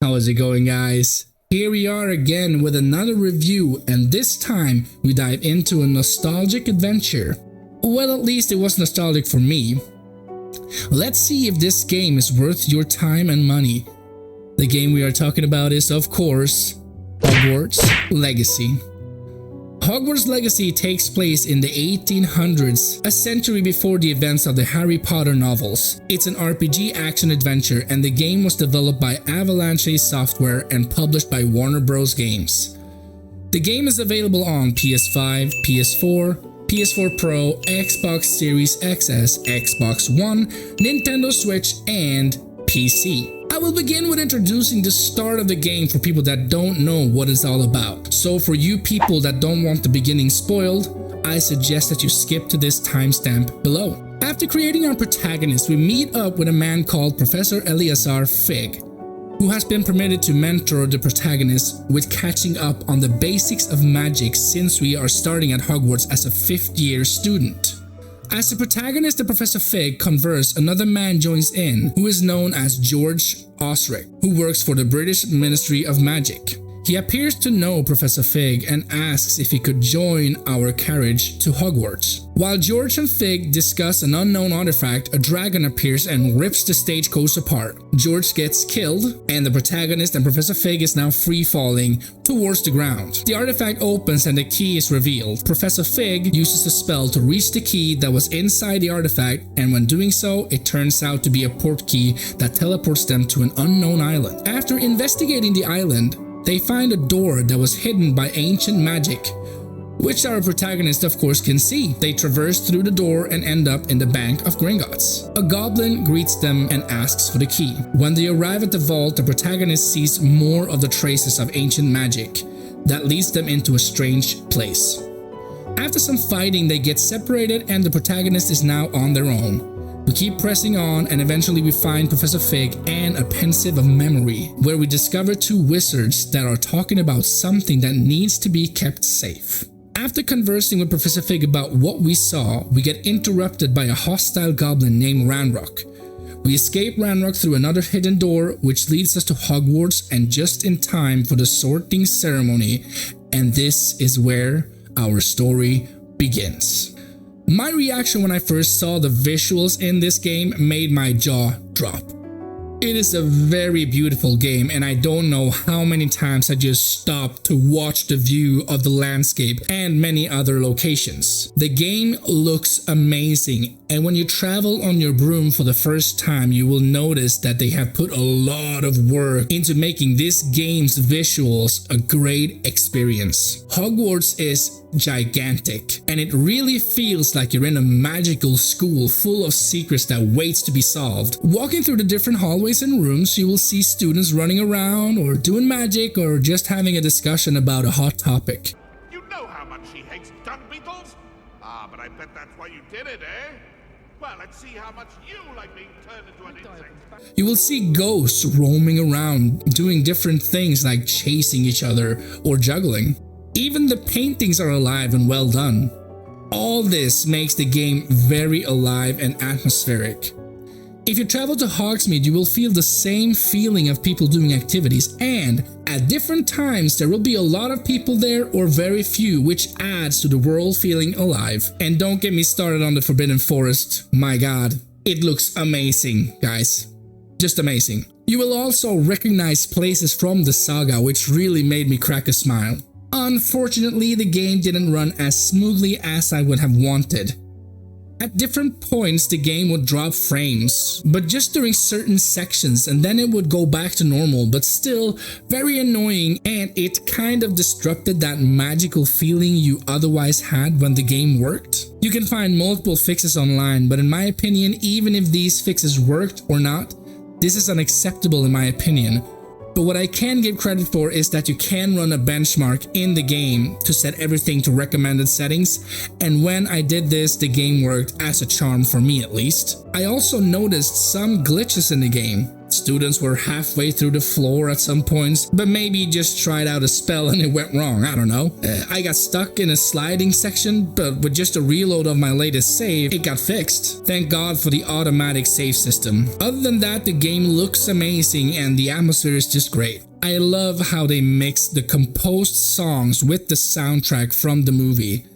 How is it going, guys? Here we are again with another review, and this time we dive into a nostalgic adventure. Well, at least it was nostalgic for me. Let's see if this game is worth your time and money. The game we are talking about is, of course, Hogwarts Legacy. Hogwarts Legacy takes place in the 1800s, a century before the events of the Harry Potter novels. It's an RPG action-adventure, and the game was developed by Avalanche Software and published by Warner Bros. Games. The game is available on PS5, PS4, PS4 Pro, Xbox Series XS, Xbox One, Nintendo Switch, and PC. I will begin with introducing the start of the game for people that don't know what it's all about. So for you people that don't want the beginning spoiled, I suggest that you skip to this timestamp below. After creating our protagonist, we meet up with a man called Professor Eleazar Fig, who has been permitted to mentor the protagonist with catching up on the basics of magic since we are starting at Hogwarts as a 5th year student. As the protagonist and Professor Fig converse, another man joins in who is known as George Osric, who works for the British Ministry of Magic. He appears to know Professor Fig and asks if he could join our carriage to Hogwarts. While George and Fig discuss an unknown artifact, a dragon appears and rips the stagecoach apart. George gets killed, and the protagonist and Professor Fig is now free-falling towards the ground. The artifact opens and the key is revealed. Professor Fig uses a spell to reach the key that was inside the artifact, and when doing so, it turns out to be a portkey that teleports them to an unknown island. After investigating the island, they find a door that was hidden by ancient magic, which our protagonist of course can see. They traverse through the door and end up in the Bank of Gringotts. A goblin greets them and asks for the key. When they arrive at the vault, the protagonist sees more of the traces of ancient magic that leads them into a strange place. After some fighting, they get separated and the protagonist is now on their own. We keep pressing on and eventually we find Professor Fig and a pensive of memory, where we discover 2 wizards that are talking about something that needs to be kept safe. After conversing with Professor Fig about what we saw, we get interrupted by a hostile goblin named Ranrock. We escape Ranrock through another hidden door which leads us to Hogwarts, and just in time for the sorting ceremony, and this is where our story begins. My reaction when I first saw the visuals in this game made my jaw drop. It is a very beautiful game, and I don't know how many times I just stopped to watch the view of the landscape and many other locations. The game looks amazing, and when you travel on your broom for the first time, you will notice that they have put a lot of work into making this game's visuals a great experience. Hogwarts is gigantic, and it really feels like you're in a magical school full of secrets that waits to be solved. Walking through the different hallways and rooms, you will see students running around or doing magic or just having a discussion about a hot topic. You know how much she hates dung beetles? Ah, but I bet that's why you did it, eh? Well, let's see how much you like being turned into an insect. You will see ghosts roaming around doing different things like chasing each other or juggling. Even the paintings are alive and well done. All this makes the game very alive and atmospheric. If you travel to Hogsmeade, you will feel the same feeling of people doing activities, and at different times there will be a lot of people there or very few, which adds to the world feeling alive. And don't get me started on the Forbidden Forest. My god, it looks amazing, guys. Just amazing. You will also recognize places from the saga, which really made me crack a smile. Unfortunately, the game didn't run as smoothly as I would have wanted. At different points, the game would drop frames, but just during certain sections, and then it would go back to normal, but still very annoying, and it kind of disrupted that magical feeling you otherwise had when the game worked. You can find multiple fixes online, but in my opinion, even if these fixes worked or not, this is unacceptable in my opinion. But what I can give credit for is that you can run a benchmark in the game to set everything to recommended settings, and when I did this, the game worked as a charm for me at least. I also noticed some glitches in the game. Students were halfway through the floor at some points, but maybe just tried out a spell and it went wrong, I don't know. I got stuck in a sliding section, but with just a reload of my latest save, it got fixed. Thank God for the automatic save system. Other than that, the game looks amazing and the atmosphere is just great. I love how they mix the composed songs with the soundtrack from the movie.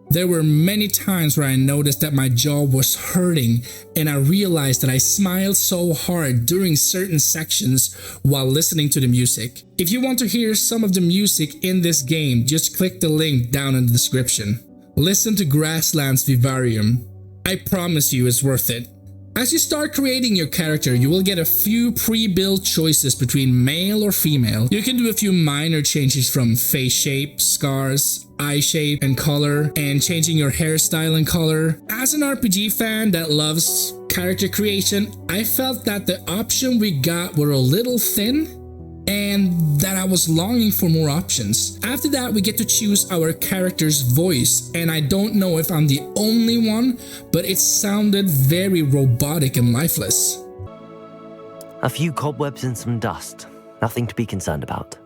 There were many times where I noticed that my jaw was hurting and I realized that I smiled so hard during certain sections while listening to the music. If you want to hear some of the music in this game, just click the link down in the description. Listen to Grasslands Vivarium. I promise you it's worth it. As you start creating your character, you will get a few pre-built choices between male or female. You can do a few minor changes from face shape, scars, eye shape and color, and changing your hairstyle and color. As an RPG fan that loves character creation, I felt that the option we got were a little thin and that I was longing for more options. After that, we get to choose our character's voice, and I don't know if I'm the only one, but it sounded very robotic and lifeless. A few cobwebs and some dust. Nothing to be concerned about.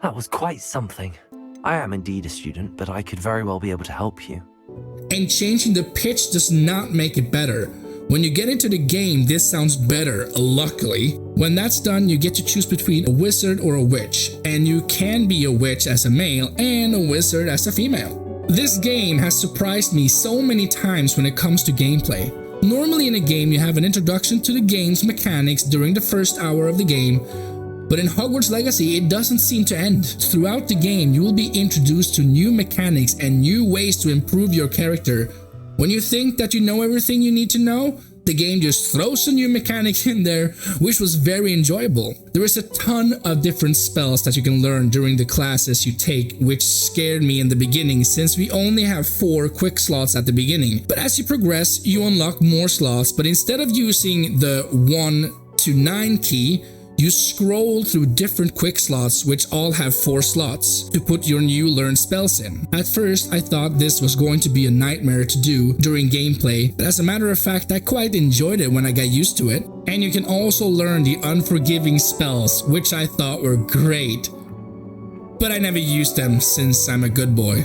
That was quite something. I am indeed a student, but I could very well be able to help you. And changing the pitch does not make it better. When you get into the game, this sounds better, luckily. When that's done, you get to choose between a wizard or a witch, and you can be a witch as a male and a wizard as a female. This game has surprised me so many times when it comes to gameplay. Normally in a game, you have an introduction to the game's mechanics during the first hour of the game, but in Hogwarts Legacy, it doesn't seem to end. Throughout the game, you will be introduced to new mechanics and new ways to improve your character. When you think that you know everything you need to know, the game just throws a new mechanic in there, which was very enjoyable. There is a ton of different spells that you can learn during the classes you take, which scared me in the beginning since we only have 4 quick slots at the beginning. But as you progress, you unlock more slots, but instead of using the 1 to 9 key, you scroll through different quick slots which all have 4 slots to put your new learned spells in. At first I thought this was going to be a nightmare to do during gameplay, but as a matter of fact I quite enjoyed it when I got used to it. And you can also learn the unforgiving spells, which I thought were great, but I never used them since I'm a good boy.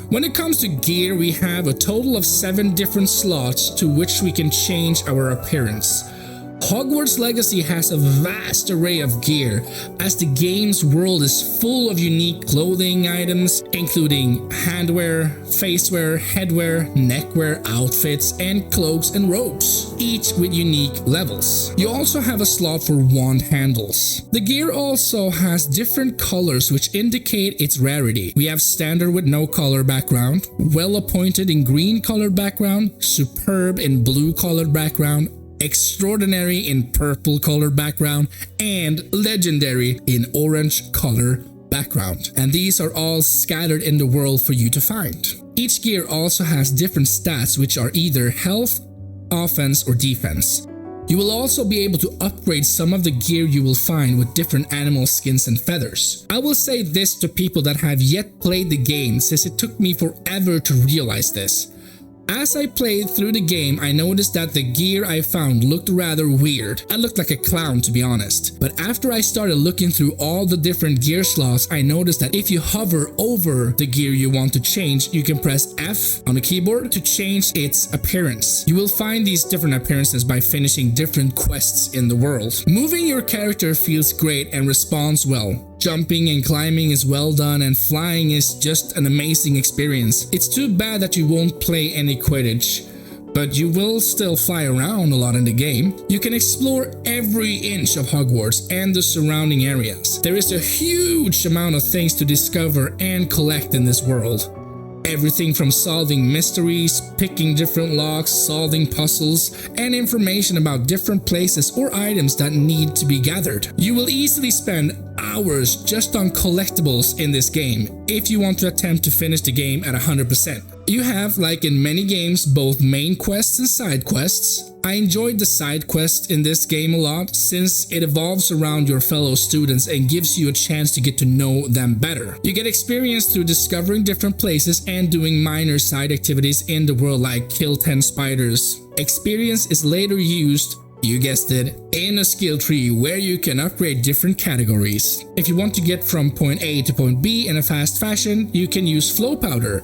When it comes to gear, we have a total of 7 different slots to which we can change our appearance. Hogwarts Legacy has a vast array of gear, as the game's world is full of unique clothing items, including handwear, facewear, headwear, neckwear, outfits, and cloaks and robes, each with unique levels. You also have a slot for wand handles. The gear also has different colors which indicate its rarity. We have standard with no color background, well appointed in green colored background, superb in blue colored background, extraordinary in purple color background, and legendary in orange color background. And these are all scattered in the world for you to find. Each gear also has different stats which are either health, offense, or defense. You will also be able to upgrade some of the gear you will find with different animal skins and feathers. I will say this to people that have yet played the game, since it took me forever to realize this. As I played through the game, I noticed that the gear I found looked rather weird. I looked like a clown, to be honest. But after I started looking through all the different gear slots, I noticed that if you hover over the gear you want to change, you can press F on the keyboard to change its appearance. You will find these different appearances by finishing different quests in the world. Moving your character feels great and responds well. Jumping and climbing is well done, and flying is just an amazing experience. It's too bad that you won't play any Quidditch, but you will still fly around a lot in the game. You can explore every inch of Hogwarts and the surrounding areas. There is a huge amount of things to discover and collect in this world. Everything from solving mysteries, picking different locks, solving puzzles, and information about different places or items that need to be gathered. You will easily spend hours just on collectibles in this game if you want to attempt to finish the game at 100%. You have, like in many games, both main quests and side quests. I enjoyed the side quest in this game a lot since it evolves around your fellow students and gives you a chance to get to know them better. You get experience through discovering different places and doing minor side activities in the world like kill 10 spiders. Experience is later used You guessed it, in a skill tree where you can upgrade different categories. If you want to get from point A to point B in a fast fashion, you can use flow powder.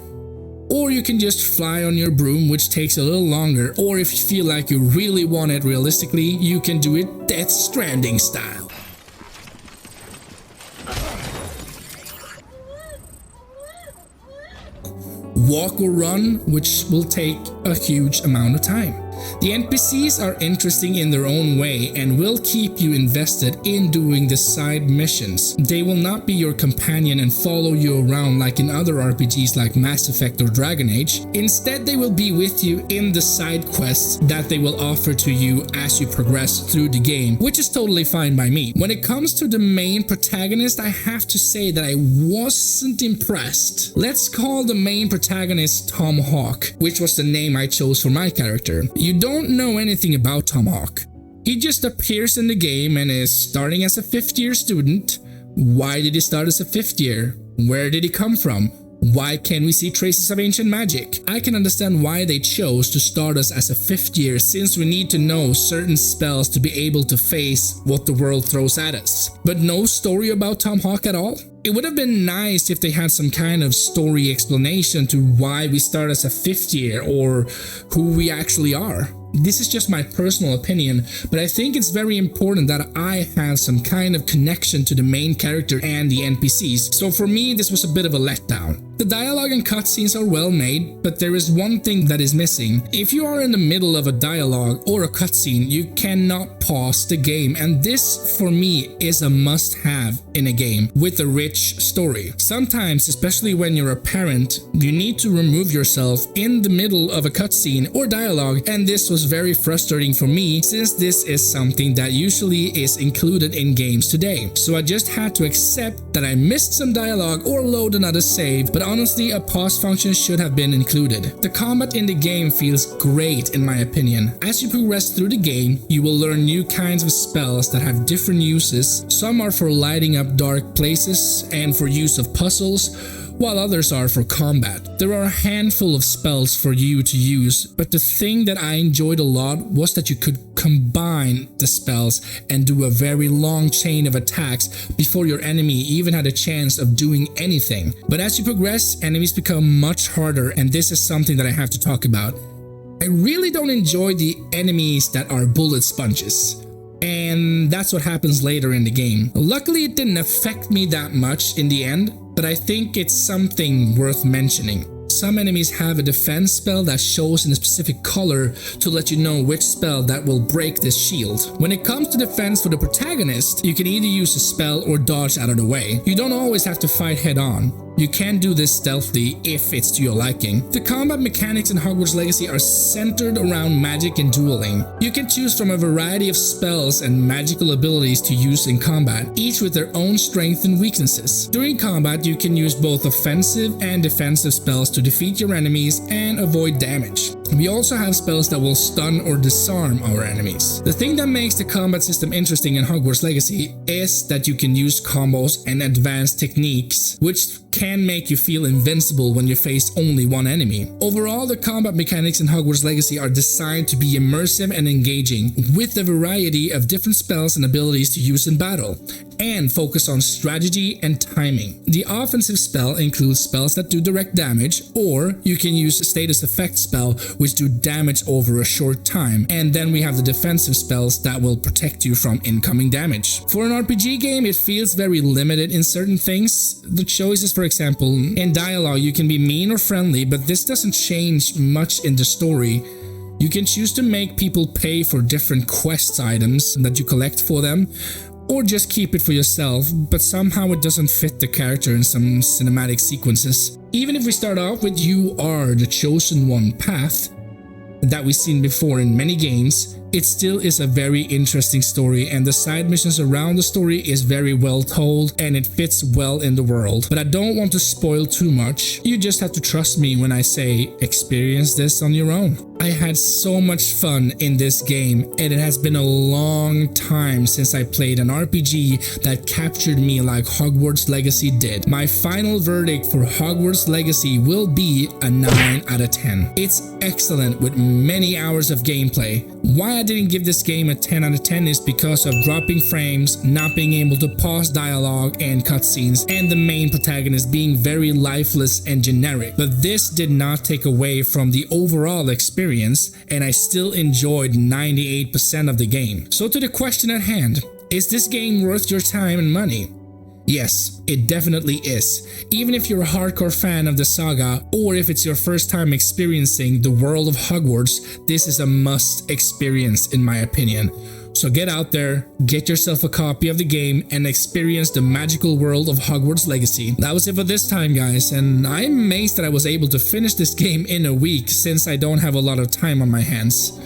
Or you can just fly on your broom, which takes a little longer. Or if you feel like you really want it realistically, you can do it Death Stranding style. Walk or run, which will take a huge amount of time. The NPCs are interesting in their own way and will keep you invested in doing the side missions. They will not be your companion and follow you around like in other RPGs like Mass Effect or Dragon Age. Instead, they will be with you in the side quests that they will offer to you as you progress through the game, which is totally fine by me. When it comes to the main protagonist, I have to say that I wasn't impressed. Let's call the main protagonist Tom Hawk, which was the name I chose for my character. You don't know anything about Tom Hawk. He just appears in the game and is starting as a 5th year student. Why did he start as a 5th year? Where did he come from? Why can't we see traces of ancient magic? I can understand why they chose to start us as a 5th year, since we need to know certain spells to be able to face what the world throws at us. But no story about Tom Hawk at all? It would have been nice if they had some kind of story explanation to why we start as a 5th year or who we actually are. This is just my personal opinion, but I think it's very important that I have some kind of connection to the main character and the NPCs, so for me this was a bit of a letdown. The dialogue and cutscenes are well made, but there is one thing that is missing. If you are in the middle of a dialogue or a cutscene, you cannot pause the game, and this for me is a must-have in a game with a rich story. Sometimes, especially when you're a parent, you need to remove yourself in the middle of a cutscene or dialogue, and this was very frustrating for me since this is something that usually is included in games today. So I just had to accept that I missed some dialogue or load another save, but honestly a pause function should have been included. The combat in the game feels great in my opinion. As you progress through the game, you will learn new kinds of spells that have different uses. Some are for lighting up dark places and for use of puzzles, while others are for combat. There are a handful of spells for you to use, but the thing that I enjoyed a lot was that you could combine the spells and do a very long chain of attacks before your enemy even had a chance of doing anything. But as you progress, enemies become much harder, and this is something that I have to talk about. I really don't enjoy the enemies that are bullet sponges. And that's what happens later in the game. Luckily, it didn't affect me that much in the end, but I think it's something worth mentioning. Some enemies have a defense spell that shows in a specific color to let you know which spell that will break this shield. When it comes to defense for the protagonist, you can either use a spell or dodge out of the way. You don't always have to fight head on. You can do this stealthily if it's to your liking. The combat mechanics in Hogwarts Legacy are centered around magic and dueling. You can choose from a variety of spells and magical abilities to use in combat, each with their own strengths and weaknesses. During combat, you can use both offensive and defensive spells to defeat your enemies and avoid damage. We also have spells that will stun or disarm our enemies. The thing that makes the combat system interesting in Hogwarts Legacy is that you can use combos and advanced techniques, which can make you feel invincible when you face only one enemy. Overall, the combat mechanics in Hogwarts Legacy are designed to be immersive and engaging, with a variety of different spells and abilities to use in battle, and focus on strategy and timing. The offensive spell includes spells that do direct damage, or you can use a status effect spell which do damage over a short time, and then we have the defensive spells that will protect you from incoming damage. For an RPG game, it feels very limited in certain things. The choices, for example, in dialogue you can be mean or friendly, but this doesn't change much in the story. You can choose to make people pay for different quest items that you collect for them, or just keep it for yourself, but somehow it doesn't fit the character in some cinematic sequences. Even if we start off with "you are the chosen one" path that we've seen before in many games, it still is a very interesting story, and the side missions around the story is very well told and it fits well in the world. But I don't want to spoil too much. You just have to trust me when I say experience this on your own. I had so much fun in this game, and it has been a long time since I played an RPG that captured me like Hogwarts Legacy did. My final verdict for Hogwarts Legacy will be a 9 out of 10. It's excellent with many hours of gameplay. Why I didn't give this game a 10 out of 10 is because of dropping frames, not being able to pause dialogue and cutscenes, and the main protagonist being very lifeless and generic. But this did not take away from the overall experience, and I still enjoyed 98% of the game. So to the question at hand, is this game worth your time and money? Yes, it definitely is. Even if you're a hardcore fan of the saga, or if it's your first time experiencing the world of Hogwarts, this is a must experience in my opinion. So get out there, get yourself a copy of the game, and experience the magical world of Hogwarts Legacy. That was it for this time, guys, and I'm amazed that I was able to finish this game in a week since I don't have a lot of time on my hands.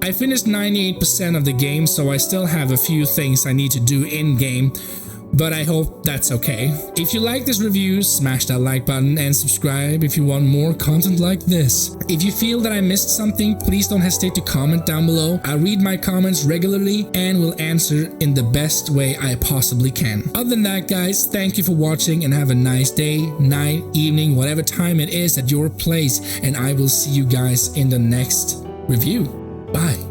I finished 98% of the game, so I still have a few things I need to do in-game, but I hope that's okay. If you like this review, smash that like button and subscribe if you want more content like this. If you feel that I missed something, please don't hesitate to comment down below. I read my comments regularly and will answer in the best way I possibly can. Other than that, guys, thank you for watching and have a nice day, night, evening, whatever time it is at your place, and I will see you guys in the next review. Bye.